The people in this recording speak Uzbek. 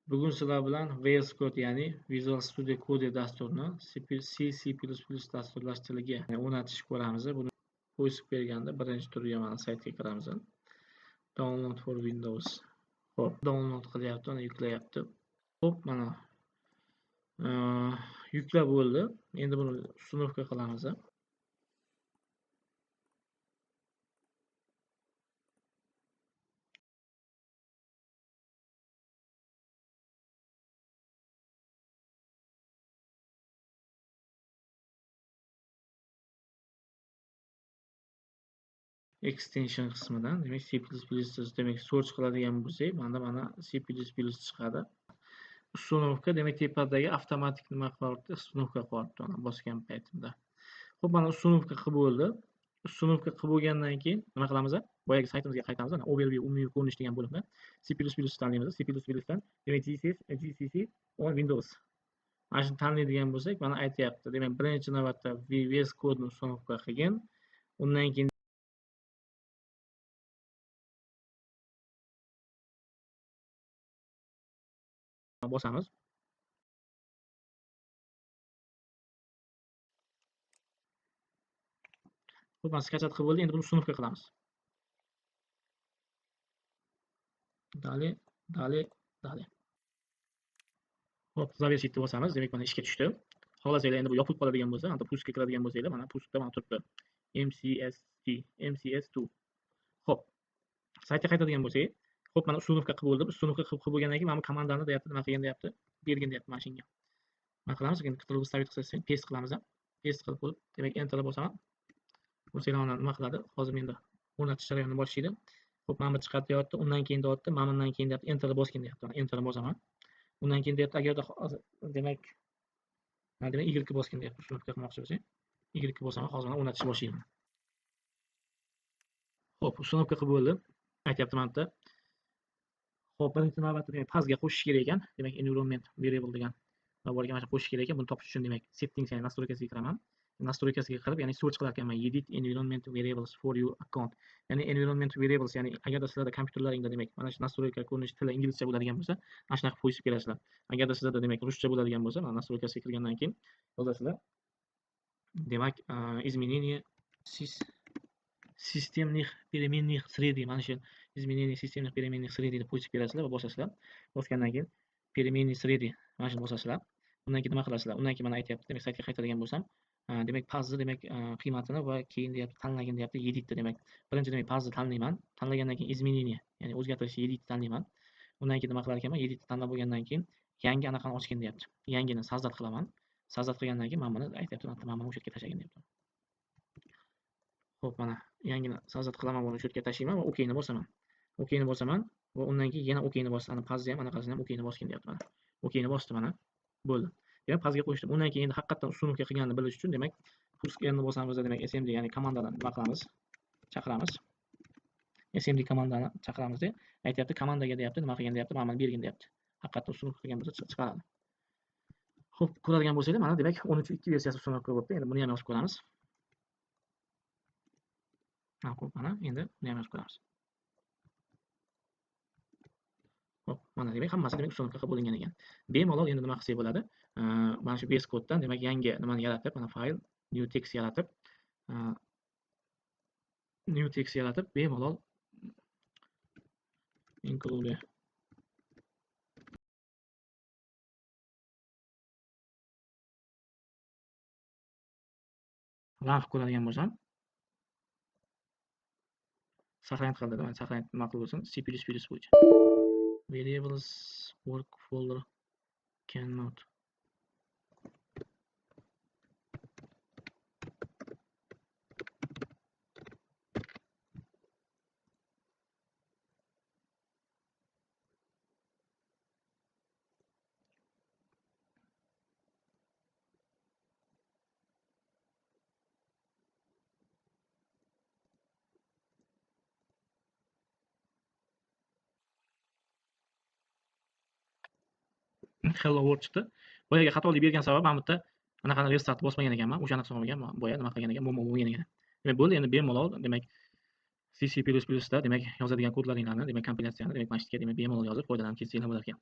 Bugun sizlar bilan VS Code ya'ni Visual Studio Code dasturini C++ dasturlashtirishga o'rnatishni ko'ramiz. Buni qo'yib berganda birinchi turga mana saytga kiramiz. Download for Windows. Xo'p, download qilyapti, mana yuklayapti. Xo'p, mana yuklab bo'ldi. Endi buni uстановка qilamiz. Extension qismidan, demak C++ demak search qiladigan bo'lsak, mana C++ chiqadi. Uстановка demak tepadagi avtomatik nima qilyapti? Uстановка qilyapti mana bosgan paytimda. Xo'p, mana uстановка qilib bo'ldi. Uстановка qilib bo'lgandan keyin nima qilamiz? Boyagi saytimizga qaytamiz. Mana overview umumiy ko'rinish degan bo'limda C++ tanlaymiz. C++ dan demak GCC on Windows. Mana shuni tanlaydigan bo'lsak, mana aytyapti. Demak, birinchi navbatda VS Code ni uстановка qilgan. Undan keyin bosamiz. Xo'p, mana skachat qilib bo'ldi. Endi buni uстановка qilamiz. Dali. Xo'p, zaвершitni bosamiz. Demak, mana ishga tushdi. Xohlasanglar endi bu yopilib qoladigan bo'lsa, anda pustga kiradigan bo'lsanglar, mana pustda mana turibdi. MCS2. Xo'p. Saytga qaytadigan bo'lsak, xo'p, mana uстановка qilib bo'ldi. Uстановка qilib bo'lgandan keyin mana bu komandani deyapti, nima qilgan deyapti? Bergin deyapti mana shunga. Nima qilamiz? Endi Ctrl stavit qilsak, paste qilamiz. Paste qilib bo'lib, demak enter bosaman. Bo'lsanglar mana nima qiladi? Hozir menda o'rnatish jarayonini boshlaydi. Xo'p, mana bu chiqadi deyapti. Undan keyin deyapti, mana bundan keyin deyapti, enter bosgin deyapti. Enter bosaman. Undan keyin deyapti, agarda demak Y bosgin deyapti. Uстановка qilmoqchi bo'lsang, Y bosaman, hozir mana o'rnatishni boshlayman. Xo'p, uстановка qilib bo'ldi. Aytyapti mana bu yerda. Xo'p, birinchi navbatda demak pazga qo'shish kerak ekan. Demak environment variable degan borga mana qo'shish kerak ekan. Buni topish uchun demak settings ya'ni настройкasiga kiraman. Настройкasiga kirib, ya'ni search qilar ekanman edit environment variables for your account. Ya'ni environment variables, ya'ni agarda sizlarda kompyuterlaringda demak mana shu настройка ko'rinish tili inglizcha bo'ladigan bo'lsa, mana shunaqa qo'yib berasizlar. Agarda sizlarda demak ruscha bo'ladigan bo'lsa, mana настройкasiga kirgandan keyin yozasizlar. Demak, изменение системных переменных среды, mana shu изменение системных переменных среды deb qo'yib berasizlar va bosasizlar. Bosgandan keyin переменные среды mana shuni bosasizlar. Undan keyin nima qilasizlar? Undan keyin mana aytyapti, demak saytga qaytadigan bo'lsam, demak pazni demak qiymatini va keyin deyapti tanlagin deyapti editni demak. Birinchi demak pazni tanlayman. Tanlagandan keyin изменение, ya'ni o'zgartirish editni tanlayman. Undan keyin nima qilar ekanman? Editni tanlab bo'lgandan keyin yangi anaqani ochgin deyapti. Yangini sozdат qilaman. Sozdат qilgandan keyin mana buni aytyapti, mana buni o'sha yerga tashlagin deyapti. Xo'p, mana yangini sozdат qilaman, buni shu yerga tashlayman va OKni bosaman. OKni bosaman va undan keyin yana OKni bosdim. Ana pazni ham anaqasini ham OKni bosgin deyapti mana. OKni bosdim mana. Bo'ldi. Demak, pazga qo'yishdim. Undan keyin endi haqiqatan uстановка qilganini bilish uchun demak puskni bosamiz, demak smd ya'ni komandadan nima qilamiz? Chaqiramiz. smd komandani chaqiramiz deb aytyapti, komandaga deyapti, nima qilgan deyapti? Mana bergin deyapti. Haqiqatan uстановка qilgan bo'lsa chiqaradi. Xo'p, ko'radigan bo'lsanglar, mana demak 13.2 versiyasi uстановка bo'libdi. Endi buni ham yozib ko'ramiz. Xo'p, mana endi buni ham yozib ko'ramiz. Xo'p, mana demak hammasi demak uстановка qilib bo'lingan ekan. Bemalol endi nima qilsak bo'ladi? Mana shu VS Code dan demak yangi nimani yaratib, mana fayl new text yaratib, bemalol include run ko'radigan bo'lsam, saqlanib qoladi. Mana saqlanib nima qilib bo'lsin? C++ bo'yicha. Variables work folder cannot hello world chiqdi. Boyaga xatolik bergan sabab mana bu yerda anaqani restart bosmagan ekanman. O'shani hisoblagan, boya nima qilgan ekan, momo bo'lgan ekan. Demak, bo'ldi, endi bemalol demak C++ da demak yozadigan kodlaringlarni, demak kompilyatsiyani demak mana shu yerga demak bemalol yozib foydalanib ketsanglar bo'lar ekan.